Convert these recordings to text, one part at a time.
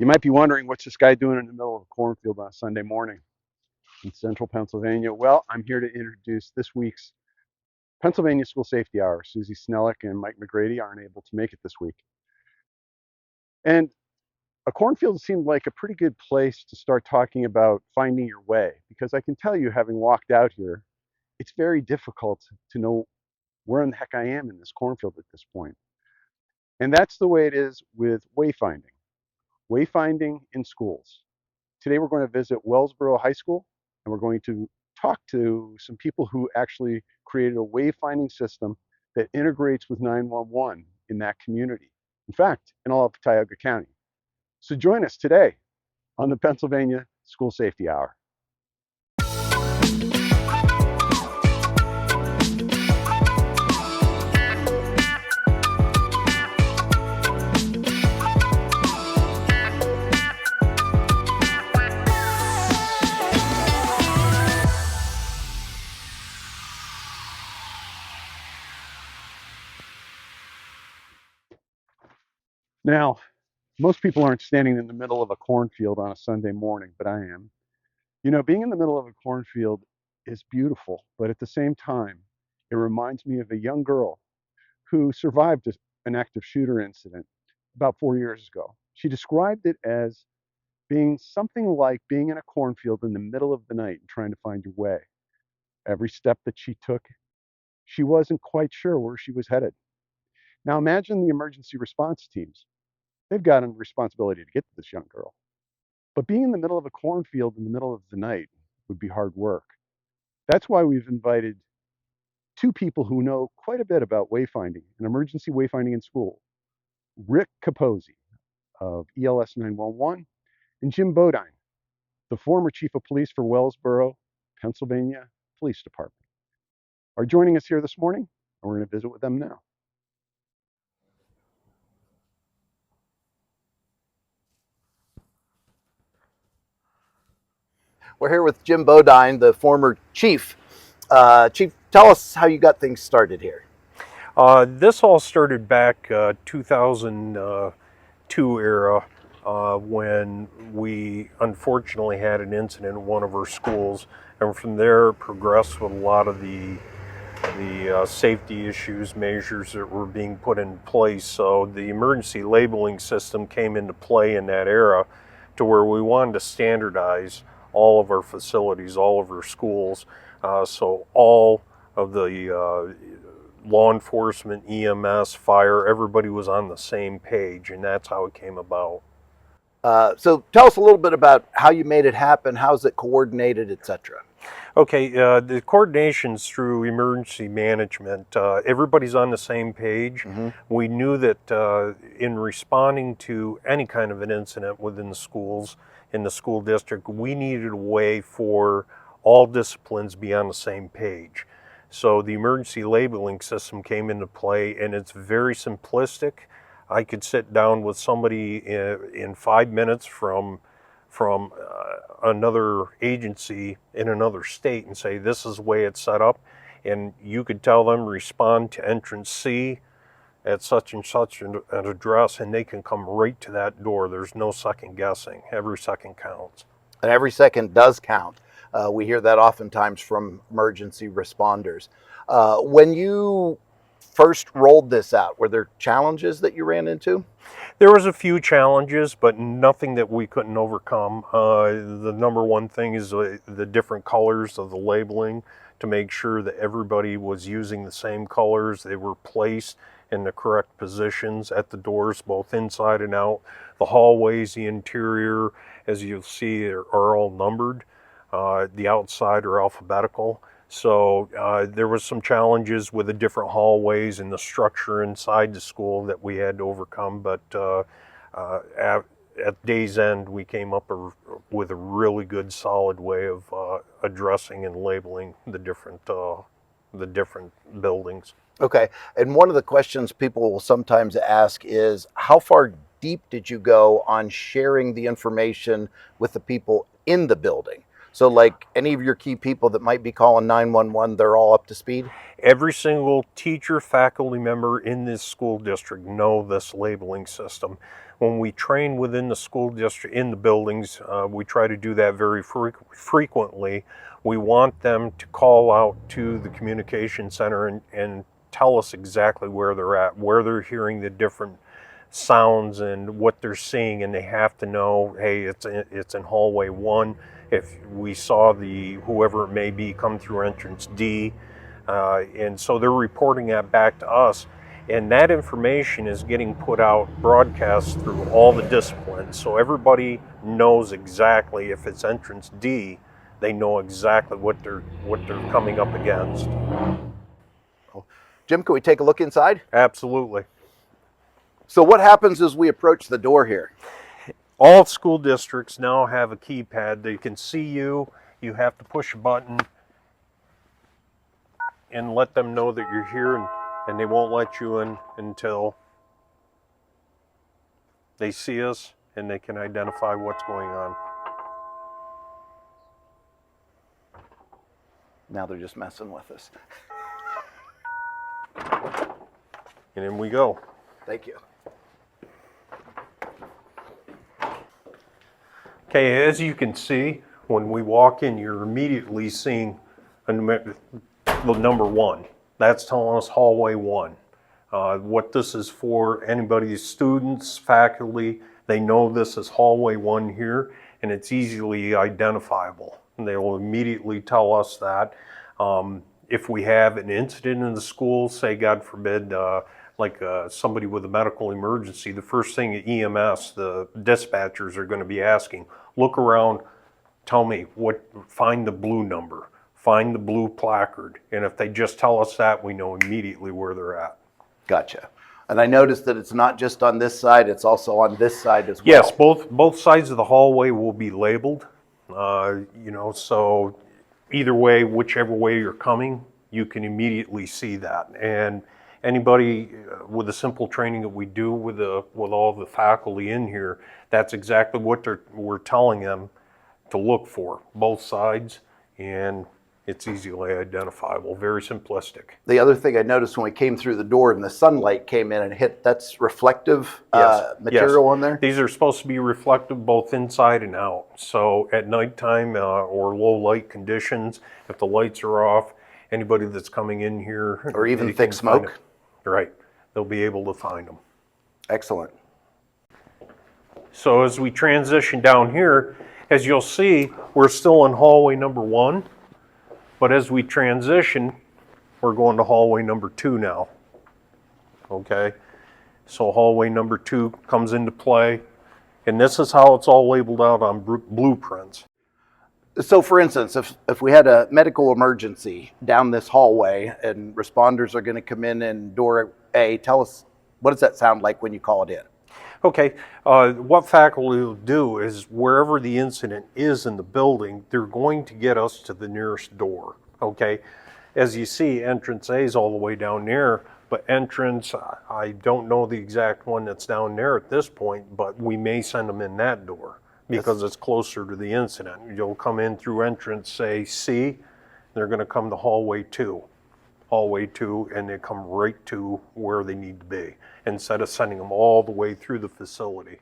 You might be wondering, what's this guy doing in the middle of a cornfield on a Sunday morning in central Pennsylvania? Well, I'm here to introduce this week's Pennsylvania School Safety Hour. Susie Snellick and Mike McGrady aren't able to make it this week. And a cornfield seemed like a pretty good place to start talking about finding your way, because I can tell you, having walked out here, it's very difficult to know where in the heck I am in this cornfield at this point. And that's the way it is with wayfinding. Wayfinding in schools. Today we're going to visit Wellsboro High School, and we're going to talk to some people who actually created a wayfinding system that integrates with 911 in that community. In fact, in all of Tioga County. So join us today on the Pennsylvania School Safety Hour. Now, most people aren't standing in the middle of a cornfield on a Sunday morning, but I am. You know, being in the middle of a cornfield is beautiful, but at the same time, it reminds me of a young girl who survived an active shooter incident about 4 years ago. She described it as being something like being in a cornfield in the middle of the night and trying to find your way. Every step that she took, she wasn't quite sure where she was headed. Now imagine the emergency response teams. They've got a responsibility to get to this young girl. But being in the middle of a cornfield in the middle of the night would be hard work. That's why we've invited two people who know quite a bit about wayfinding and emergency wayfinding in school. Rick Capozzi of ELS 911 and Jim Bodine, the former chief of police for Wellsboro, Pennsylvania Police Department, are joining us here this morning, and we're going to visit with them now. We're here with Jim Bodine, the former chief. Chief, tell us how you got things started here. This all started back 2002 era when we unfortunately had an incident in one of our schools, and from there progressed with a lot of the safety issues, measures that were being put in place. So the emergency labeling system came into play in that era, to where we wanted to standardize all of our facilities, all of our schools, so all of the law enforcement, EMS, fire, everybody was on the same page, and that's how it came about. So tell us a little bit about how you made it happen, how's it coordinated, etc. Okay, the coordination's through emergency management. Everybody's on the same page. Mm-hmm. We knew that in responding to any kind of an incident within the schools, in the school district, we needed a way for all disciplines to be on the same page. So the emergency labeling system came into play, and it's very simplistic. I could sit down with somebody in 5 minutes from another agency in another state and say, this is the way it's set up, and you could tell them respond to entrance C at such and such an address, and they can come right to that door. There's no second guessing. Every second counts. And every second does count. We hear that oftentimes from emergency responders. When you first rolled this out, were there challenges that you ran into? There was a few challenges, but nothing that we couldn't overcome. The number one thing is the different colors of the labeling, to make sure that everybody was using the same colors. They were placed in the correct positions at the doors, both inside and out. The hallways, the interior, as you'll see, are all numbered. The outside are alphabetical. So there was some challenges with the different hallways and the structure inside the school that we had to overcome, but at day's end, we came up with a really good, solid way of addressing and labeling the different buildings. Okay, and one of the questions people will sometimes ask is, how far deep did you go on sharing the information with the people in the building? So, like any of your key people that might be calling 911, they're all up to speed? Every single teacher, faculty member in this school district know this labeling system. When we train within the school district, in the buildings, we try to do that very frequently. We want them to call out to the communication center and tell us exactly where they're at, where they're hearing the different sounds and what they're seeing, and they have to know, hey, it's in hallway 1. If we saw the whoever it may be come through entrance D, and so they're reporting that back to us, and that information is getting put out, broadcast through all the disciplines, so everybody knows exactly. If it's entrance D, they know exactly what they're coming up against. Jim, can we take a look inside? Absolutely. So what happens as we approach the door here? All school districts now have a keypad. They can see you. You have to push a button and let them know that you're here, and they won't let you in until they see us and they can identify what's going on. Now they're just messing with us. And in we go. Thank you. Okay, as you can see, when we walk in, you're immediately seeing the number 1. That's telling us hallway 1. What this is for, anybody's students, faculty, they know this is hallway 1 here, and it's easily identifiable. And they will immediately tell us that. If we have an incident in the school, say God forbid, somebody with a medical emergency, the first thing EMS, the dispatchers are going to be asking, look around, tell me, find the blue number, find the blue placard. And if they just tell us that, we know immediately where they're at. Gotcha. And I noticed that it's not just on this side, it's also on this side as well. Yes, both sides of the hallway will be labeled. So either way, whichever way you're coming, you can immediately see that. And anybody with the simple training that we do with all the faculty in here, that's exactly what we're telling them to look for, both sides, and it's easily identifiable, very simplistic. The other thing I noticed when we came through the door and the sunlight came in and hit, that's reflective material on there? These are supposed to be reflective both inside and out. So at nighttime or low light conditions, if the lights are off, anybody that's coming in here, or even thick smoke, right, they'll be able to find them. Excellent. So as we transition down here, as you'll see, we're still in hallway number 1, but as we transition, we're going to hallway number 2 now. Okay, so hallway number 2 comes into play, and this is how it's all labeled out on blueprints. So for instance, if we had a medical emergency down this hallway and responders are going to come in door A, tell us, what does that sound like when you call it in? Okay, what faculty will do is wherever the incident is in the building, they're going to get us to the nearest door, okay? As you see, entrance A is all the way down there, but entrance, I don't know the exact one that's down there at this point, but we may send them in that door because it's closer to the incident. You'll come in through entrance, say C, they're going to come to hallway 2, and they come right to where they need to be, instead of sending them all the way through the facility.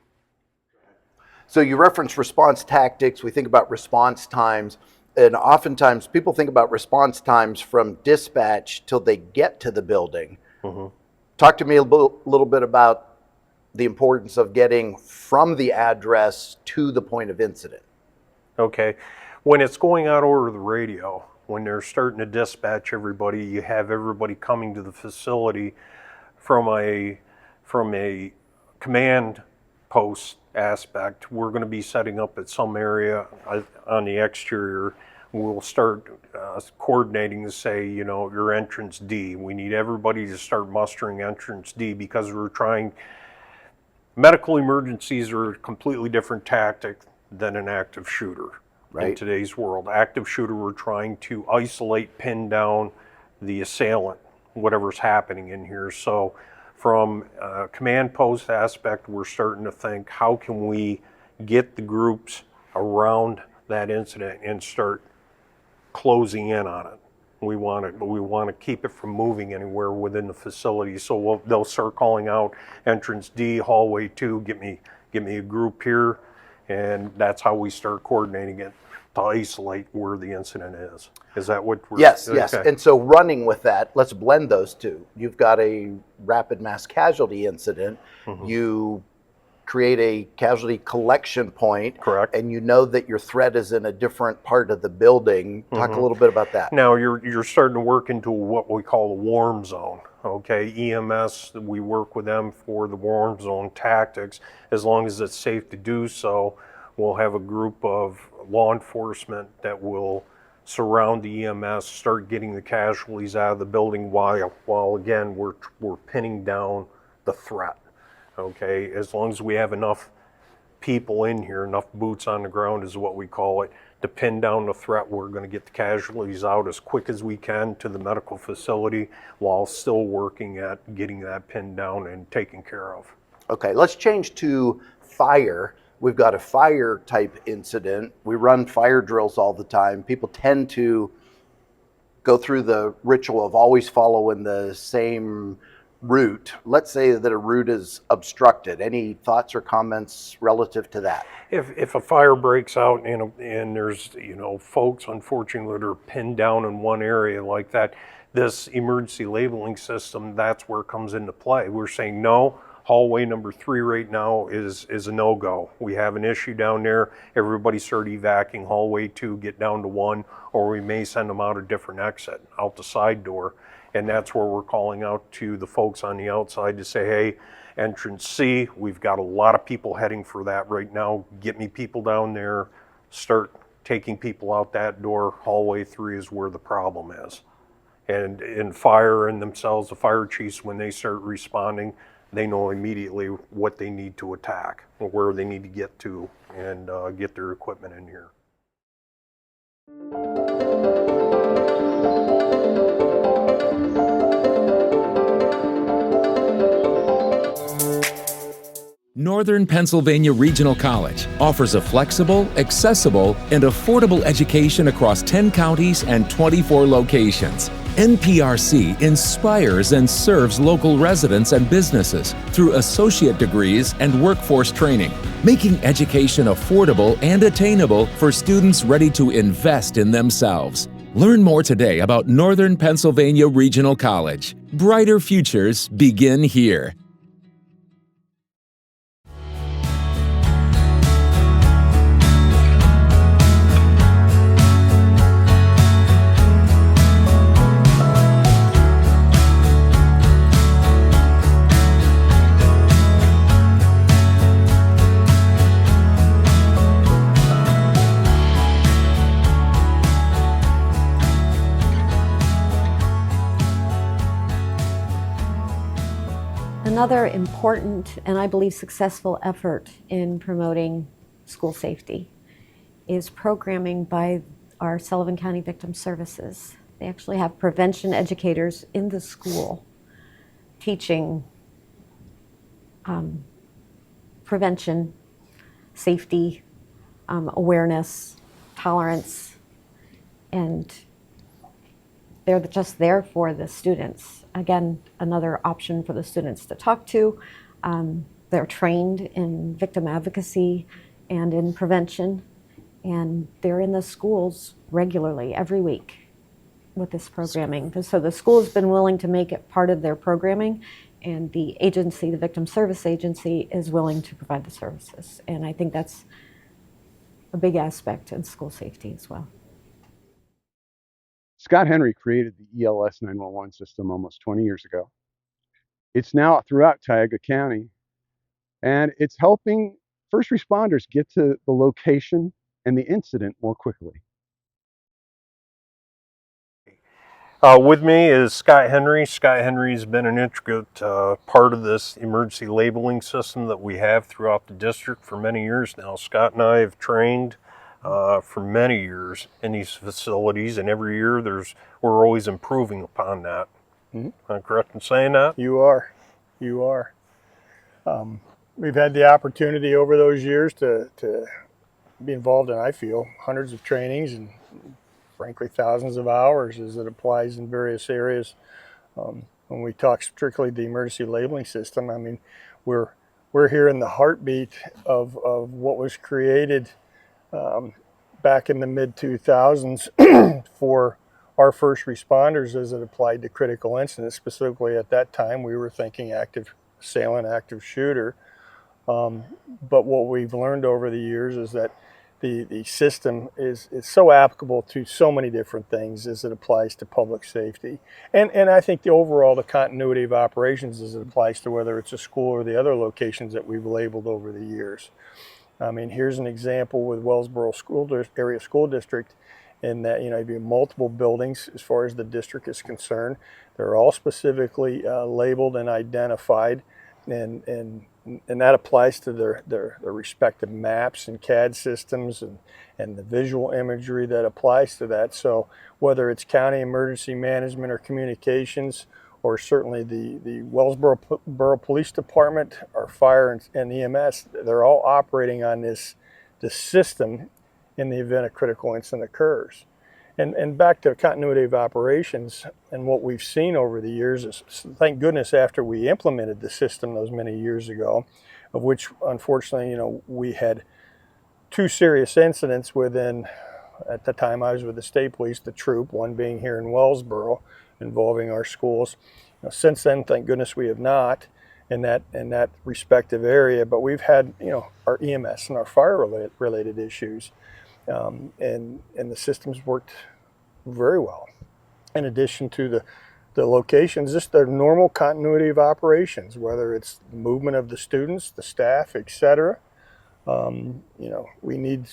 So you reference response tactics, we think about response times, and oftentimes people think about response times from dispatch till they get to the building. Mm-hmm. Talk to me a little bit about the importance of getting from the address to the point of incident. Okay, when it's going out over the radio, when they're starting to dispatch everybody, you have everybody coming to the facility from a command post aspect. We're going to be setting up at some area on the exterior. We'll start coordinating to say, your entrance D. We need everybody to start mustering entrance D because medical emergencies are a completely different tactic than an active shooter. Right. In today's world. Active shooter, we're trying to isolate, pin down the assailant, whatever's happening in here. So from a command post aspect, we're starting to think, how can we get the groups around that incident and start closing in on it. We want to keep it from moving anywhere within the facility. So they'll start calling out entrance D, hallway 2, get me a group here, and that's how we start coordinating it to isolate where the incident is. Is that what we're... Yes, okay. yes. And so running with that, let's blend those two. You've got a rapid mass casualty incident. Mm-hmm. You create a casualty collection point. Correct. And you know that your threat is in a different part of the building. Talk a little bit about that. Now you're starting to work into what we call a warm zone. Okay, EMS, we work with them for the warm zone tactics. As long as it's safe to do so, we'll have a group of law enforcement that will surround the EMS, start getting the casualties out of the building while again we're pinning down the threat. Okay, as long as we have enough people in here, enough boots on the ground is what we call it, to pin down the threat, we're going to get the casualties out as quick as we can to the medical facility while still working at getting that pinned down and taken care of. Okay, let's change to fire. We've got a fire type incident. We run fire drills all the time. People tend to go through the ritual of always following the same route. Let's say that a route is obstructed. Any thoughts or comments relative to that? If a fire breaks out and there's folks unfortunately that are pinned down in one area like that, this emergency labeling system, that's where it comes into play. We're saying no. Hallway number 3 right now is a no-go. We have an issue down there. Everybody start evacuating. Hallway 2, get down to 1, or we may send them out a different exit, out the side door. And that's where we're calling out to the folks on the outside to say, hey, entrance C, we've got a lot of people heading for that right now. Get me people down there. Start taking people out that door. Hallway 3 is where the problem is. And in fire and themselves, the fire chiefs, when they start responding, they know immediately what they need to attack or where they need to get to and get their equipment in here. Northern Pennsylvania Regional College offers a flexible, accessible, and affordable education across 10 counties and 24 locations. NPRC inspires and serves local residents and businesses through associate degrees and workforce training, making education affordable and attainable for students ready to invest in themselves. Learn more today about Northern Pennsylvania Regional College. Brighter futures begin here. Another important and I believe successful effort in promoting school safety is programming by our Sullivan County Victim Services. They actually have prevention educators in the school teaching prevention, safety, awareness, tolerance, and they're just there for the students. Again, another option for the students to talk to. They're trained in victim advocacy and in prevention, and they're in the schools regularly every week with this programming. So the school's been willing to make it part of their programming, and the agency, the Victim Service Agency, is willing to provide the services. And I think that's a big aspect in school safety as well. Scott Henry created the ELS 911 system almost 20 years ago. It's now throughout Tioga County, and it's helping first responders get to the location and the incident more quickly. With me is Scott Henry. Scott Henry's been an intricate part of this emergency labeling system that we have throughout the district for many years now. Scott and I have trained for many years in these facilities, and every year we're always improving upon that. Mm-hmm. Am I correct in saying that? You are. You are. We've had the opportunity over those years to be involved in, I feel, hundreds of trainings and frankly thousands of hours as it applies in various areas. When we talk strictly the emergency labeling system, I mean, we're here in the heartbeat of what was created back in the mid-2000s for our first responders as it applied to critical incidents. Specifically at that time, we were thinking active assailant, active shooter. But what we've learned over the years is that the system is so applicable to so many different things as it applies to public safety. And I think the continuity of operations as it applies to whether it's a school or the other locations that we've labeled over the years. I mean, here's an example with Wellsboro Area School District in that, you have multiple buildings as far as the district is concerned. They're all specifically labeled and identified, and that applies to their respective maps and CAD systems and the visual imagery that applies to that. So whether it's county emergency management or communications, or certainly the Wellsboro Police Department, our fire and EMS, they're all operating on this system in the event a critical incident occurs. And back to continuity of operations, and what we've seen over the years is, thank goodness, after we implemented the system those many years ago, of which unfortunately, we had 2 serious incidents within, at the time I was with the state police, the troop, one being here in Wellsboro, involving our schools. Since then, thank goodness we have not in that respective area, but we've had our EMS and our fire related issues, and the systems worked very well. In addition to the locations, just the normal continuity of operations, whether it's the movement of the students, the staff, etc. We need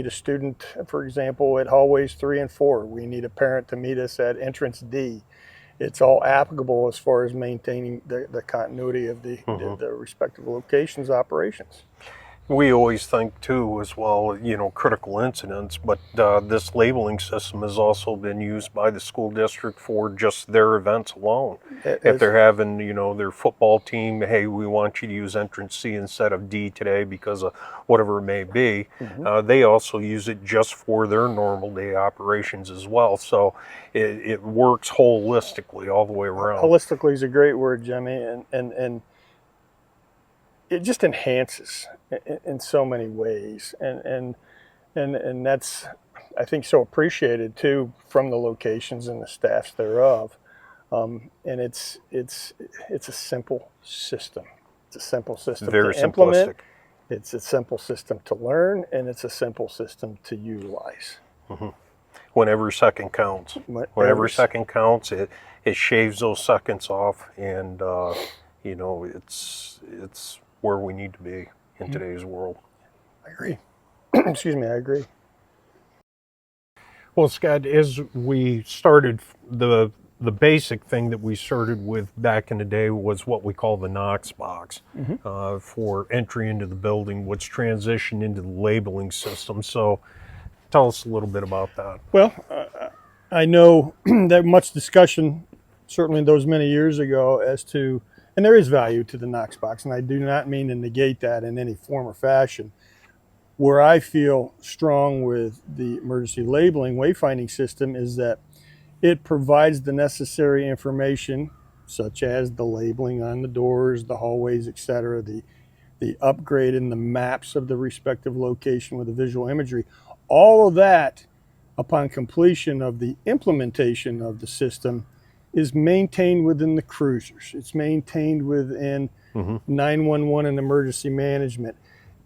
a student, for example, at hallways 3 and 4. We need a parent to meet us at entrance D. It's all applicable as far as maintaining the continuity of the respective locations' operations. We always think too, as well, critical incidents, but this labeling system has also been used by the school district for just their events alone. If they're having, their football team, hey, we want you to use entrance C instead of D today because of whatever it may be, they also use it just for their normal day operations as well. So it works holistically all the way around. Holistically is a great word, Jimmy, and it just enhances in so many ways, and that's, I think, so appreciated too from the locations and the staffs thereof. And it's a simple system. It's a simple system Very to implement. Simplistic. It's a simple system to learn, and it's a simple system to utilize. When every second counts. When every second counts, it shaves those seconds off, and it's where we need to be in today's world. I agree. Excuse me, I agree. Well, Scott, as we started, the basic thing that we started with back in the day was what we call the Knox box for entry into the building, which transitioned into the labeling system. So tell us a little bit about that. Well, I know that much discussion, certainly those many years ago, as to, and there is value to the Knox box, and I do not mean to negate that in any form or fashion. Where I feel strong with the emergency labeling wayfinding system is that it provides the necessary information, such as the labeling on the doors, the hallways, etc., the upgrade in the maps of the respective location with the visual imagery. All of that, upon completion of the implementation of the system, is maintained within the cruisers. It's maintained within 911 and emergency management.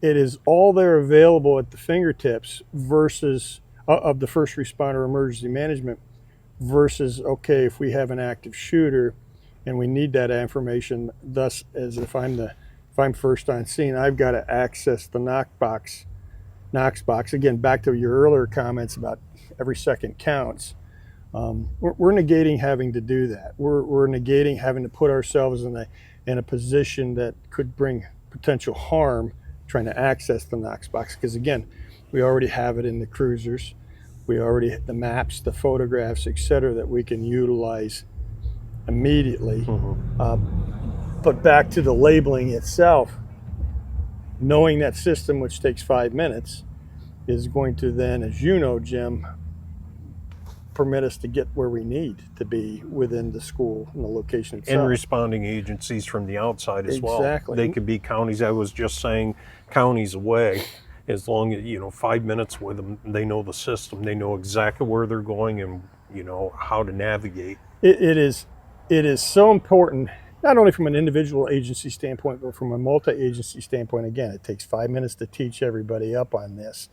It is all there available at the fingertips versus of the first responder emergency management versus, okay, if we have an active shooter and we need that information, thus as if I'm first on scene, I've got to access the Knox box. Again, back to your earlier comments about every second counts. We're negating having to do that. We're negating having to put ourselves in a position that could bring potential harm trying to access the Knox box, because again, we already have it in the cruisers. We already the maps, the photographs, etc., that we can utilize immediately. But back to the labeling itself, knowing that system, which takes 5 minutes, is going to then, as you know, Jim, permit us to get where we need to be within the school and the location itself. And responding agencies from the outside as well. Exactly. They could be counties, I was just saying, counties away. As long as, 5 minutes with them, they know the system, they know exactly where they're going and, how to navigate. It is so important, not only from an individual agency standpoint, but from a multi-agency standpoint. Again, it takes 5 minutes to teach everybody up on this.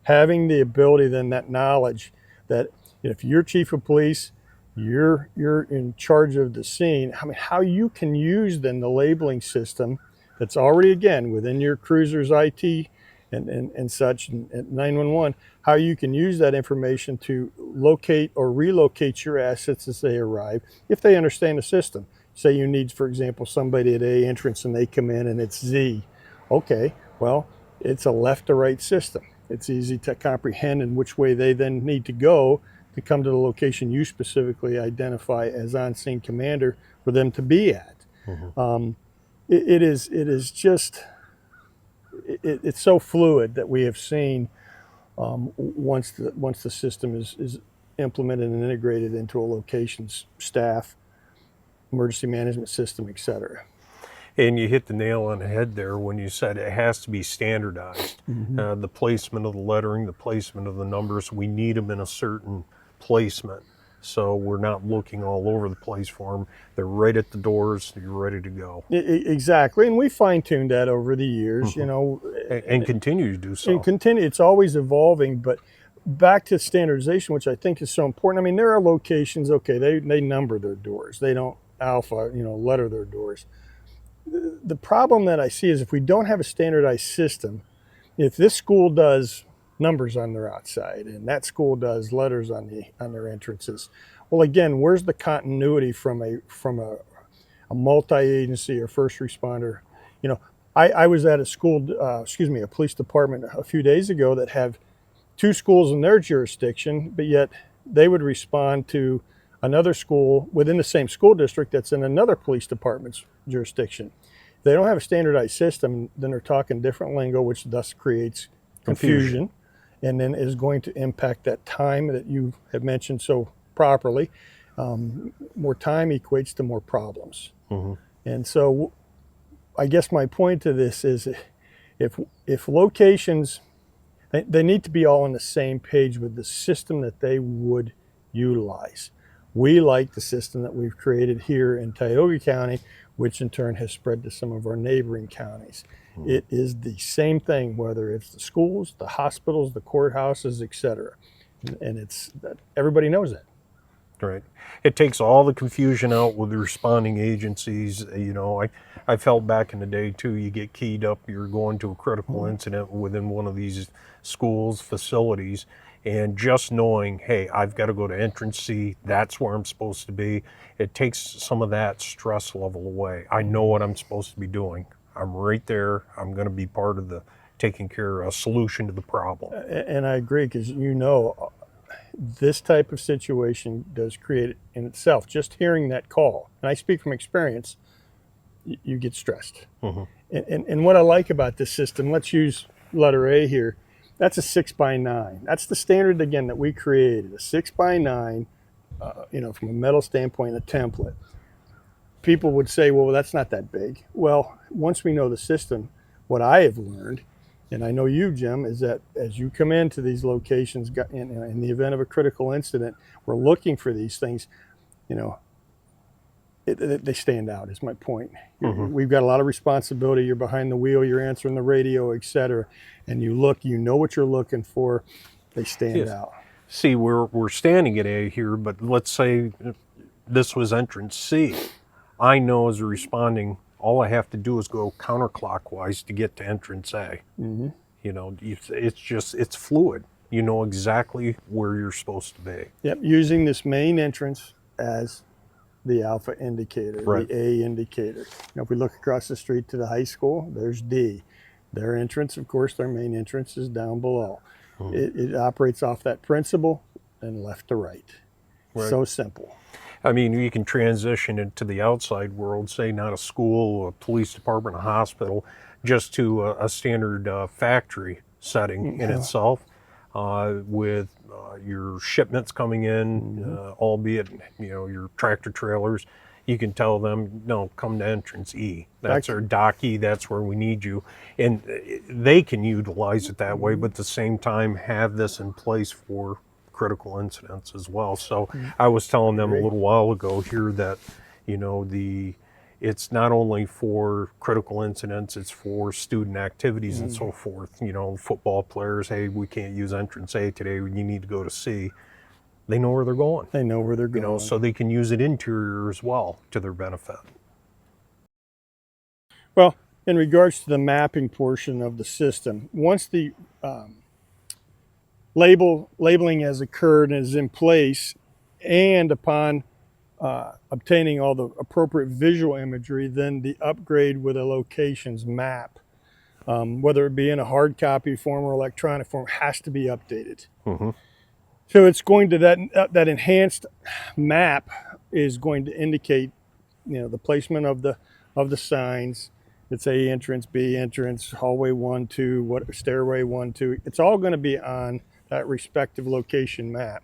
Having the ability, then that knowledge that if you're chief of police, you're in charge of the scene. I mean, how you can use then the labeling system that's already, again, within your cruiser's IT and such, and 911, how you can use that information to locate or relocate your assets as they arrive, if they understand the system. Say you need, for example, somebody at A entrance and they come in and it's Z. Okay, well, it's a left to right system. It's easy to comprehend in which way they then need to go to come to the location you specifically identify as on-scene commander for them to be at. Mm-hmm. It's so fluid that we have seen once the system is implemented and integrated into a location's staff, emergency management system, etc. And you hit the nail on the head there when you said it has to be standardized. Mm-hmm. The placement of the lettering, the placement of the numbers, we need them in a certain placement. So we're not looking all over the place for them. They're right at the doors. You're ready to go. Exactly. And we fine-tuned that over the years, Mm-hmm. And continue to do so. And continue. It's always evolving. But back to standardization, which I think is so important. I mean, there are locations, okay, they number their doors. They don't letter their doors. The problem that I see is if we don't have a standardized system, if this school does numbers on their outside and that school does letters on their entrances, well, again, where's the continuity from a multi-agency or first responder? I was at a police department a few days ago that have 2 schools in their jurisdiction, but yet they would respond to another school within the same school district that's in another police department's jurisdiction. If they don't have a standardized system, then they're talking different lingo, which thus creates confusion, and then is going to impact that time that you have mentioned so properly. More time equates to more problems. Mm-hmm. And so I guess my point to this is if locations, they need to be all on the same page with the system that they would utilize. We like the system that we've created here in Tioga County, which in turn has spread to some of our neighboring counties. Mm-hmm. It is the same thing, whether it's the schools, the hospitals, the courthouses, etc. And it's everybody knows that. Right. It takes all the confusion out with the responding agencies. I felt back in the day too, you get keyed up, you're going to a critical incident within one of these schools, facilities, and just knowing, hey, I've got to go to entrance C, that's where I'm supposed to be. It takes some of that stress level away. I know what I'm supposed to be doing. I'm right there. I'm going to be part of the taking care of a solution to the problem. And I agree, because this type of situation does create in itself, just hearing that call, and I speak from experience, you get stressed. Mm-hmm. And what I like about this system, let's use letter A here, that's a 6x9. That's the standard, again, that we created, a 6x9, from a metal standpoint, a template. People would say, well, that's not that big. Well, once we know the system, what I have learned, and I know you, Jim, is that as you come into these locations in the event of a critical incident, we're looking for these things, they stand out, is my point. Mm-hmm. We've got a lot of responsibility. You're behind the wheel, you're answering the radio, etc. And you know what you're looking for. They stand out. See, we're standing at A here, but let's say this was entrance C. I know as a responding, all I have to do is go counterclockwise to get to entrance A. Mm-hmm. It's fluid. You know exactly where you're supposed to be. Yep, using this main entrance as the alpha indicator, right. The A indicator. If we look across the street to the high school, there's D. Their entrance, of course, their main entrance is down below. Mm-hmm. It operates off that principle and left to right. Right. So simple. I mean, you can transition into the outside world, say not a school, a police department, a hospital, just to a standard factory setting in itself. with your shipments coming in, albeit, you know, your tractor trailers. You can tell them, no, come to entrance E. That's our dock E, that's where we need you. And they can utilize it that way, but at the same time have this in place for critical incidents as well. So I was telling them a little while ago here that, you know, it's not only for critical incidents, it's for student activities and so forth. You know, football players, hey, we can't use entrance A today, you need to go to C. They know where they're going. They know where they're going. You know, so they can use it interior as well to their benefit. Well, in regards to the mapping portion of the system, once the labeling has occurred and is in place, and upon obtaining all the appropriate visual imagery, then the upgrade with a locations map, whether it be in a hard copy form or electronic form, has to be updated. So it's going to that enhanced map is going to indicate, you know, the placement of the signs. It's A entrance, B entrance, hallway 1, 2, what stairway 1, 2. It's all going to be on that respective location map.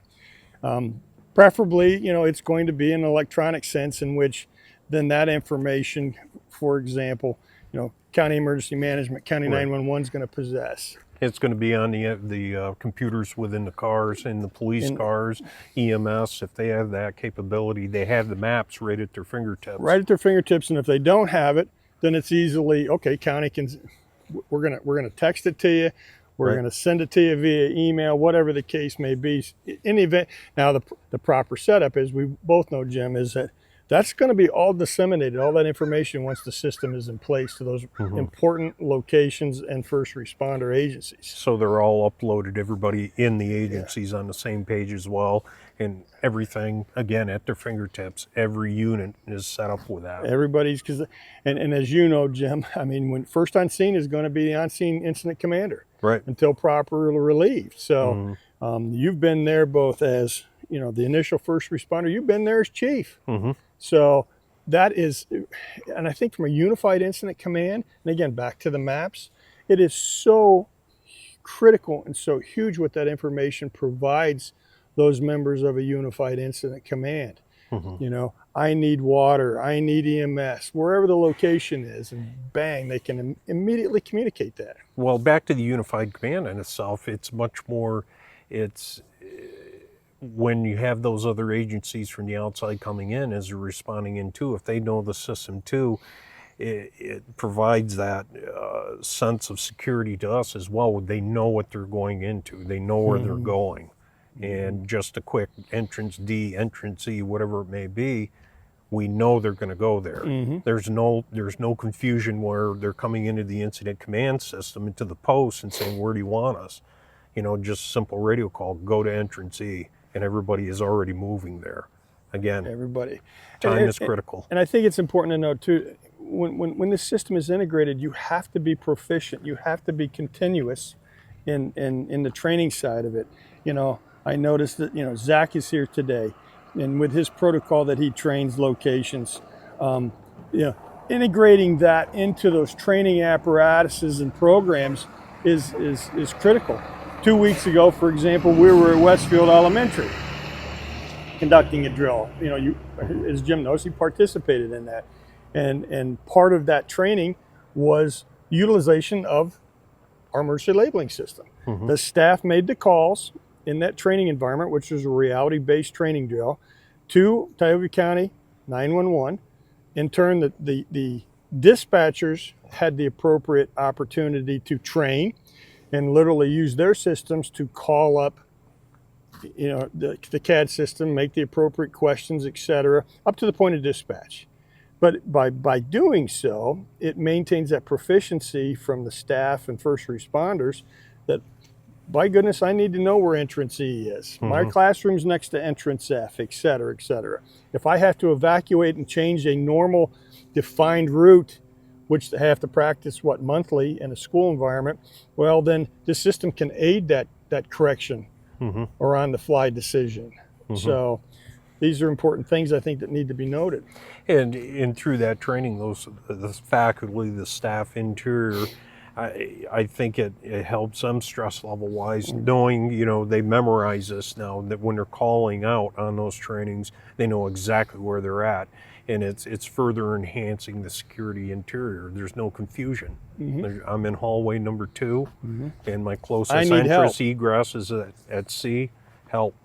Preferably, you know, it's going to be in an electronic sense in which then that information, for example, you know, County Emergency Management, County 911 is going to possess. It's going to be on the computers within the cars, in the police cars, EMS. If they have that capability, they have the maps right at their fingertips. Right at their fingertips, and if they don't have it, then it's easily, okay, county can, we're gonna text it to you, we're gonna send it to you via email, whatever the case may be. In the event, now the proper setup, as we both know, Jim, is that that's going to be all disseminated, all that information, once the system is in place to those important locations and first responder agencies. So they're all uploaded, everybody in the agencies on the same page as well, and everything, again, at their fingertips. Every unit is set up with that. Everybody's, and as you know, Jim, I mean, when first on scene is going to be the on-scene incident commander, right, until properly relieved. So you've been there both as, you know, the initial first responder, you've been there as chief. So that is, and I think from a unified incident command, and again, back to the maps, it is so critical and so huge what that information provides those members of a unified incident command. You know, I need water, I need EMS, wherever the location is, and bang, they can immediately communicate that. Well, back to the unified command in itself, it's much more, when you have those other agencies from the outside coming in as you're responding in too, if they know the system too, it provides that sense of security to us as well. They know what they're going into, they know where they're going. And just a quick entrance D, entrance E, whatever it may be, we know they're going to go there. There's no confusion where they're coming into the incident command system, into the post, and saying, where do you want us? You know, just simple radio call, go to entrance E, and everybody is already moving there. Again, everybody. Time is critical. And I think it's important to note too, when this system is integrated, you have to be proficient, you have to be continuous in the training side of it. You know, I noticed that, you know, Zach is here today, and with his protocol that he trains locations, you know, integrating that into those training apparatuses and programs is critical. 2 weeks ago, for example, we were at Westfield Elementary conducting a drill. You know, as Jim knows, he participated in that, and part of that training was utilization of our emergency labeling system. The staff made the calls in that training environment, which was a reality-based training drill, to Tioga County 911. In turn, the dispatchers had the appropriate opportunity to train and literally use their systems to call up, you know, the CAD system, make the appropriate questions, etc., up to the point of dispatch. But by doing so, it maintains that proficiency from the staff and first responders that, by goodness, I need to know where entrance E is. My classroom's next to entrance F, et cetera, et cetera. If I have to evacuate and change a normal defined route, which they have to practice, monthly in a school environment, well, then the system can aid that correction or on-the-fly decision. So these are important things, I think, that need to be noted. And through that training, the faculty, the staff, interior, I think it helps them stress level wise, knowing, they memorize this now, that when they're calling out on those trainings, they know exactly where they're at. And it's further enhancing the security interior. There's no confusion. I'm in hallway number 2, and my closest entrance egress is at C. Help.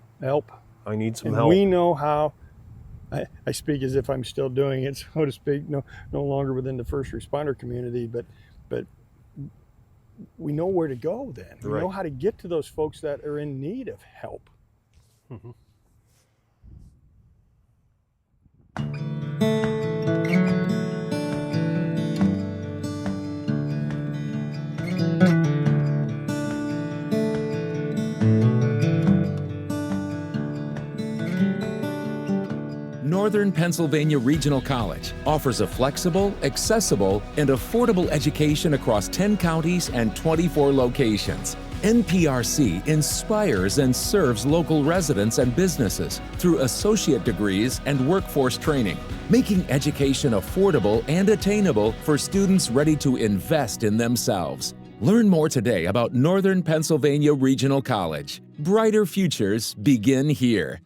I need some help. We know how. I speak as if I'm still doing it, so to speak, no longer within the first responder community, but we know where to go then. We know how to get to those folks that are in need of help. Northern Pennsylvania Regional College offers a flexible, accessible, and affordable education across 10 counties and 24 locations. NPRC inspires and serves local residents and businesses through associate degrees and workforce training, making education affordable and attainable for students ready to invest in themselves. Learn more today about Northern Pennsylvania Regional College. Brighter futures begin here.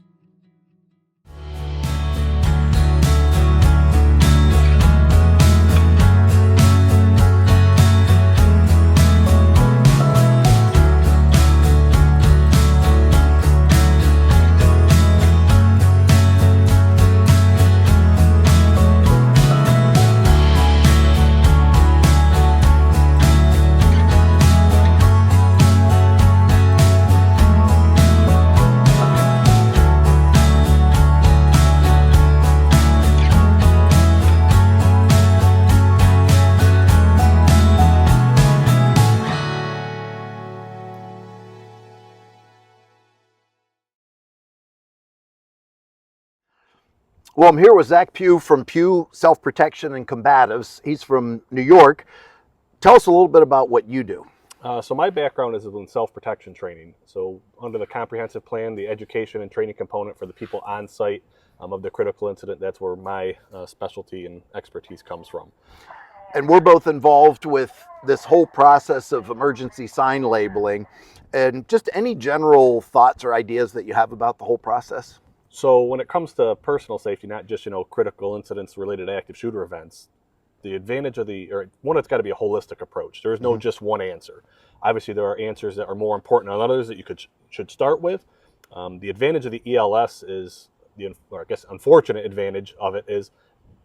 Well, I'm here with Zach Pugh from Pugh Self-Protection and Combatives. He's from New York. Tell us a little bit about what you do. So my background is in self-protection training. So under the comprehensive plan, the education and training component for the people on site of the critical incident, that's where my specialty and expertise comes from. And we're both involved with this whole process of emergency sign labeling. And just any general thoughts or ideas that you have about the whole process? So when it comes to personal safety, not just, critical incidents related to active shooter events, the advantage of it's got to be a holistic approach. There is no just one answer. Obviously, there are answers that are more important than others that you should start with. The advantage of the ELS is, unfortunate advantage of it is,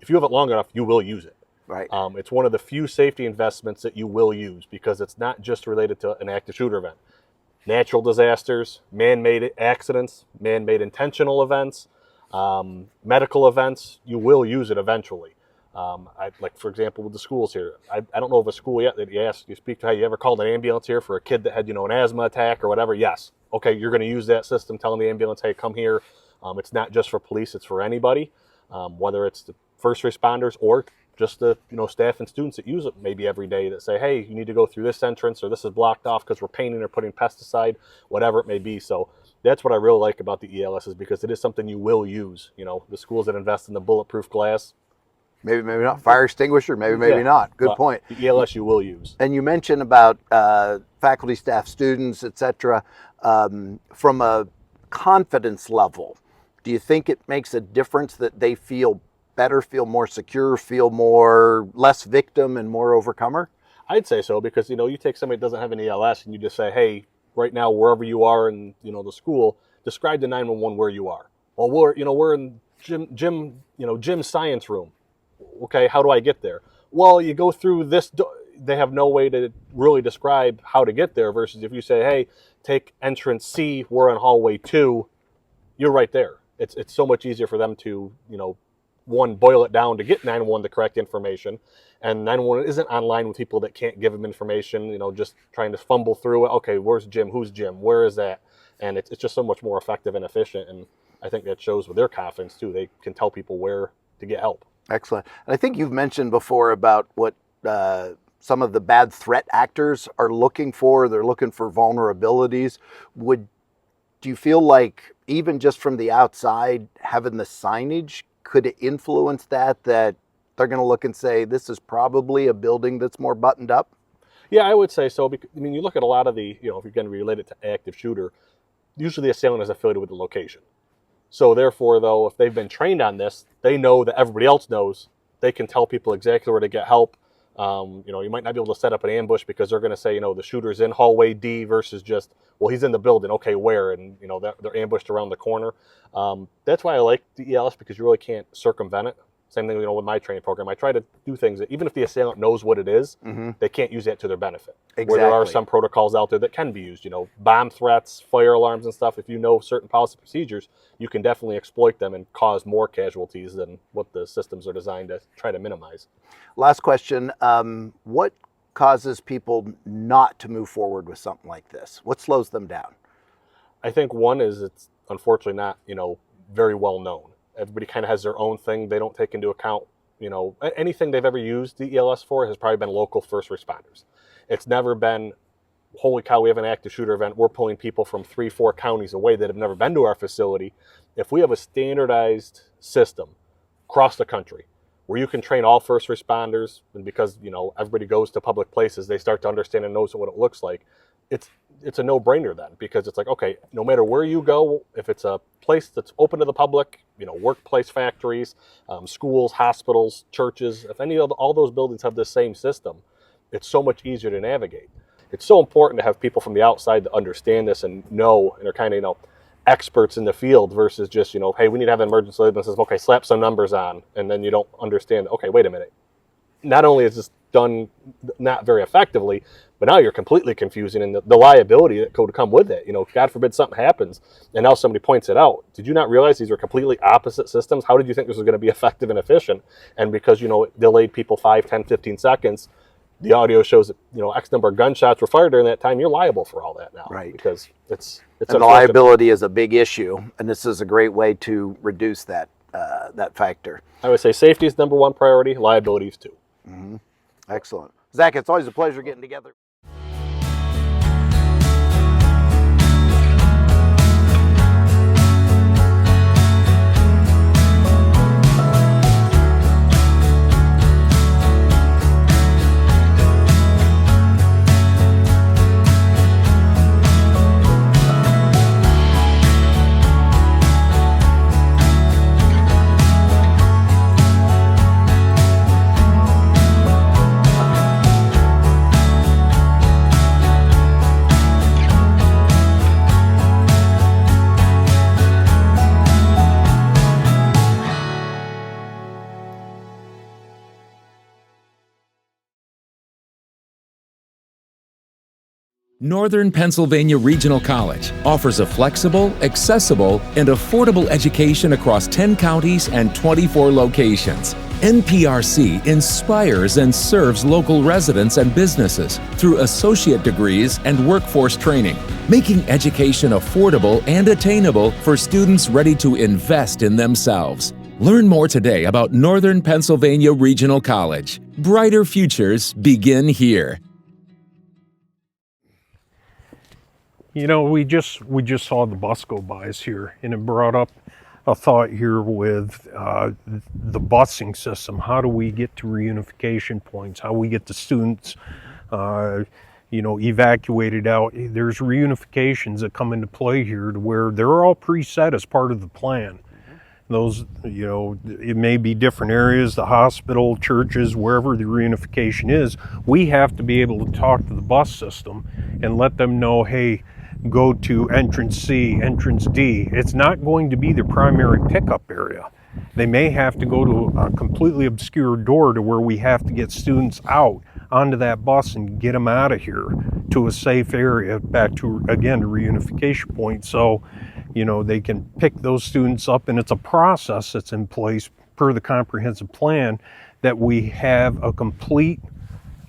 if you have it long enough, you will use it. Right. It's one of the few safety investments that you will use because it's not just related to an active shooter event. Natural disasters, man-made accidents, man-made intentional events, medical events, you will use it eventually. For example, with the schools here, I don't know of a school yet that you speak to how you ever called an ambulance here for a kid that had, an asthma attack or whatever. Yes. Okay, you're going to use that system telling the ambulance, hey, come here. It's not just for police, it's for anybody, whether it's the first responders or just the staff and students that use it maybe every day that say, hey, you need to go through this entrance or this is blocked off because we're painting or putting pesticide, whatever it may be. So that's what I really like about the ELS is because it is something you will use. The schools that invest in the bulletproof glass. Maybe not. Fire extinguisher, maybe not. Good point. The ELS you will use. And you mentioned about faculty, staff, students, etc. From a confidence level, do you think it makes a difference that they feel better, feel more secure, feel less victim and more overcomer? I'd say so because, you take somebody that doesn't have an ELS and you just say, hey, right now, wherever you are in, the school, describe the 911 where you are. Well, we're in gym science room. Okay, how do I get there? Well, you go through this. They have no way to really describe how to get there versus if you say, hey, take entrance C, we're in hallway 2, you're right there. It's so much easier for them to, one, boil it down to get 911 the correct information. And 911 isn't online with people that can't give them information, just trying to fumble through it. Okay, where's Jim? Who's Jim? Where is that? And it's just so much more effective and efficient. And I think that shows with their confidence, too. They can tell people where to get help. Excellent. And I think you've mentioned before about what some of the bad threat actors are looking for. They're looking for vulnerabilities. Do you feel like even just from the outside, having the signage could influence that they're going to look and say, this is probably a building that's more buttoned up? Yeah, I would say so. Because, I mean, you look at a lot of the, if you're going to relate it to active shooter, usually the assailant is affiliated with the location. So therefore, though, if they've been trained on this, they know that everybody else knows. They can tell people exactly where to get help. You might not be able to set up an ambush because they're going to say, the shooter's in hallway D versus just, well, he's in the building. Okay, where? And, they're ambushed around the corner. That's why I like the ELS, because you really can't circumvent it. Same thing, with my training program. I try to do things that even if the assailant knows what it is, they can't use that to their benefit. Exactly. Where there are some protocols out there that can be used, bomb threats, fire alarms and stuff. If you know certain policy procedures, you can definitely exploit them and cause more casualties than what the systems are designed to try to minimize. Last question. What causes people not to move forward with something like this? What slows them down? I think one is it's unfortunately not, very well known. Everybody kind of has their own thing. They don't take into account, anything they've ever used the ELS for has probably been local first responders. It's never been, holy cow, we have an active shooter event. We're pulling people from 3-4 counties away that have never been to our facility. If we have a standardized system across the country where you can train all first responders, and because, everybody goes to public places, they start to understand and knows what it looks like. It's a no-brainer then, because it's like, okay, no matter where you go, if it's a place that's open to the public, workplace, factories, schools, hospitals, churches, if any of all those buildings have the same system, it's so much easier to navigate. It's so important to have people from the outside to understand this and know, and are kind of, experts in the field versus just, hey, we need to have an emergency label system. Okay, slap some numbers on, and then you don't understand, okay, wait a minute. Not only is this done not very effectively, but now you're completely confusing, and the liability that could come with it. God forbid something happens, and now somebody points it out. Did you not realize these are completely opposite systems? How did you think this was going to be effective and efficient? And because, it delayed people 5, 10, 15 seconds, the audio shows that, X number of gunshots were fired during that time. You're liable for all that now. Right. Because it's and the liability is a big issue, and this is a great way to reduce that factor. I would say safety is number one priority, liability is two. Mm-hmm. Excellent. Zach, it's always a pleasure getting together. Northern Pennsylvania Regional College offers a flexible, accessible, and affordable education across 10 counties and 24 locations. NPRC inspires and serves local residents and businesses through associate degrees and workforce training, making education affordable and attainable for students ready to invest in themselves. Learn more today about Northern Pennsylvania Regional College. Brighter futures begin here. We just saw the bus go by us here, and it brought up a thought here with the busing system. How do we get to reunification points? How we get the students, evacuated out? There's reunifications that come into play here to where they're all preset as part of the plan. Those, it may be different areas, the hospital, churches, wherever the reunification is. We have to be able to talk to the bus system and let them know, hey, go to entrance C, entrance D. It's not going to be their primary pickup area. They may have to go to a completely obscure door to where we have to get students out onto that bus and get them out of here to a safe area, back to, again, a reunification point. So, they can pick those students up, and it's a process that's in place per the comprehensive plan that we have a complete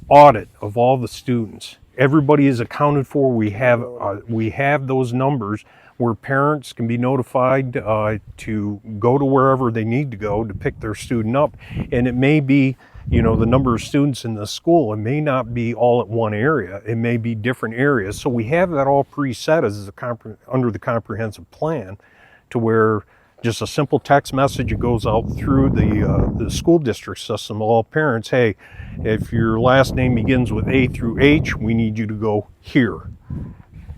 audit of all the students. Everybody is accounted for. We have those numbers where parents can be notified to go to wherever they need to go to pick their student up. And it may be, the number of students in the school, it may not be all at one area. It may be different areas. So we have that all preset as under the comprehensive plan to where just a simple text message. It goes out through the school district system. All parents, hey, if your last name begins with A through H, we need you to go here.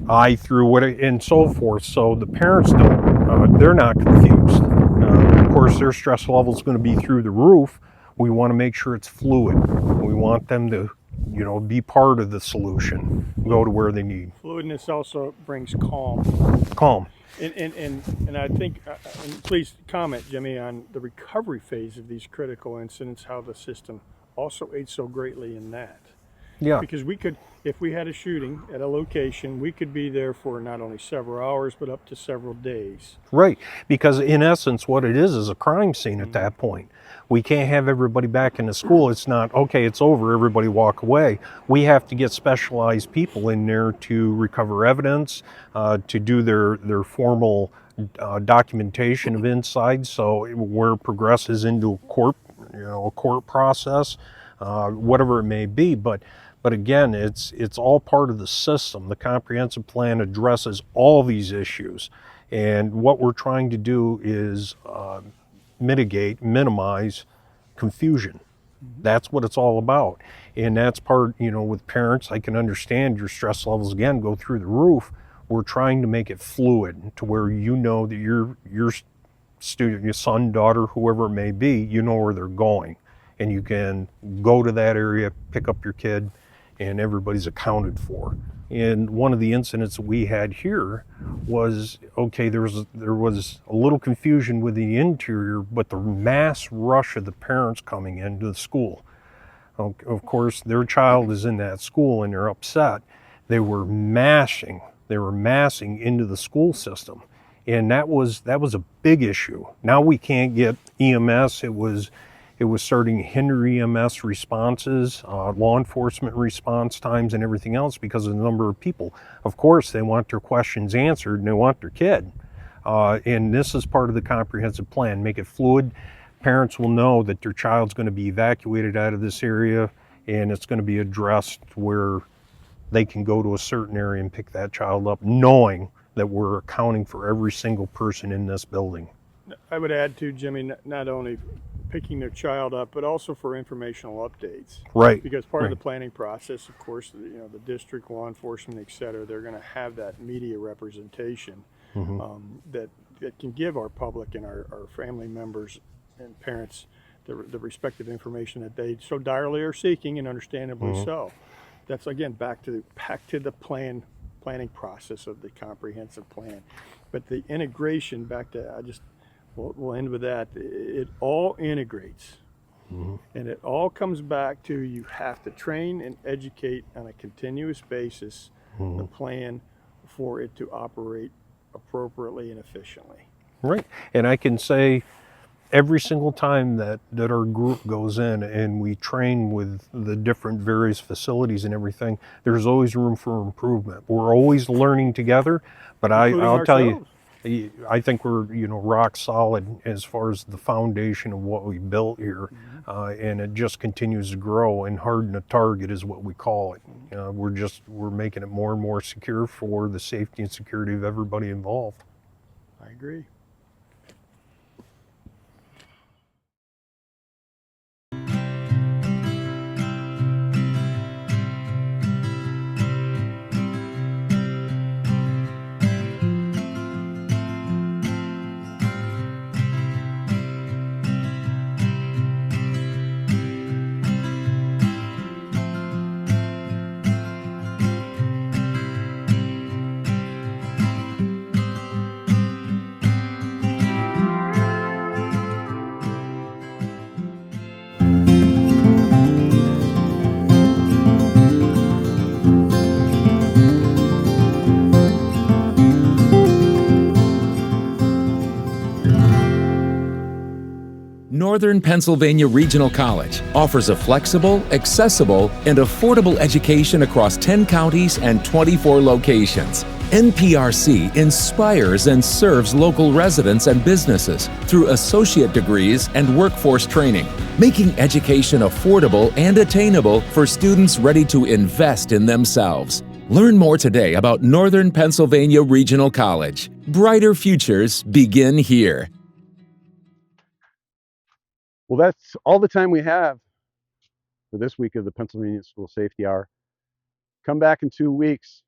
I through what, and so forth. So the parents don't, they're not confused. Of course, their stress level is going to be through the roof. We want to make sure it's fluid. We want them to, be part of the solution, go to where they need. Fluidness also brings calm. Calm. And I think, and please comment, Jimmy, on the recovery phase of these critical incidents, how the system also aids so greatly in that. Yeah. Because we could, if we had a shooting at a location, we could be there for not only several hours, but up to several days. Right. Because in essence, what it is a crime scene at that point. We can't have everybody back in the school. It's not, okay, it's over, everybody walk away. We have to get specialized people in there to recover evidence, to do their formal documentation of inside. So where it progresses into a court process, whatever it may be. But again, it's all part of the system. The comprehensive plan addresses all these issues. And what we're trying to do is minimize confusion. That's what it's all about. And that's part, with parents, I can understand your stress levels again go through the roof. We're trying to make it fluid to where that your student, your son, daughter, whoever it may be, you know where they're going. And you can go to that area, pick up your kid, and everybody's accounted for. And one of the incidents that we had here was, okay, there was a little confusion with the interior, but the mass rush of the parents coming into the school. Of course, their child is in that school and they're upset. They were massing into the school system. And that was a big issue. Now we can't get EMS. It was starting to hinder EMS responses, law enforcement response times, and everything else because of the number of people. Of course, they want their questions answered and they want their kid. And this is part of the comprehensive plan. Make it fluid. Parents will know that their child's going to be evacuated out of this area and it's going to be addressed where they can go to a certain area and pick that child up, knowing that we're accounting for every single person in this building. I would add to, Jimmy, not only picking their child up, but also for informational updates. Right. Because part of the planning process, of course, the district, law enforcement, et cetera, they're going to have that media representation that can give our public and our family members and parents the respective information that they so direly are seeking, and understandably so. That's again back to the planning process of the comprehensive plan. But the integration, back to we'll end with that. It all integrates. And it all comes back to you have to train and educate on a continuous basis the plan for it to operate appropriately and efficiently. Right. And I can say every single time that our group goes in and we train with the different various facilities and everything, there's always room for improvement. We're always learning together, but I'll tell you, I think we're rock solid as far as the foundation of what we built here, and it just continues to grow. And harden a target is what we call it. We're making it more and more secure for the safety and security of everybody involved. I agree. Northern Pennsylvania Regional College offers a flexible, accessible, and affordable education across 10 counties and 24 locations. NPRC inspires and serves local residents and businesses through associate degrees and workforce training, making education affordable and attainable for students ready to invest in themselves. Learn more today about Northern Pennsylvania Regional College. Brighter futures begin here. Well, that's all the time we have for this week of the Pennsylvania School Safety Hour. Come back in 2 weeks.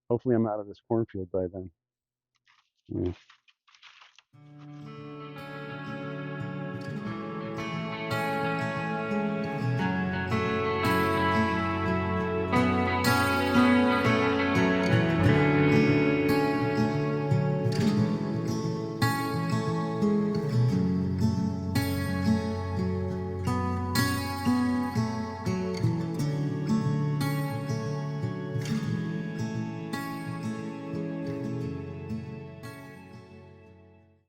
Hopefully I'm out of this cornfield by then. Yeah.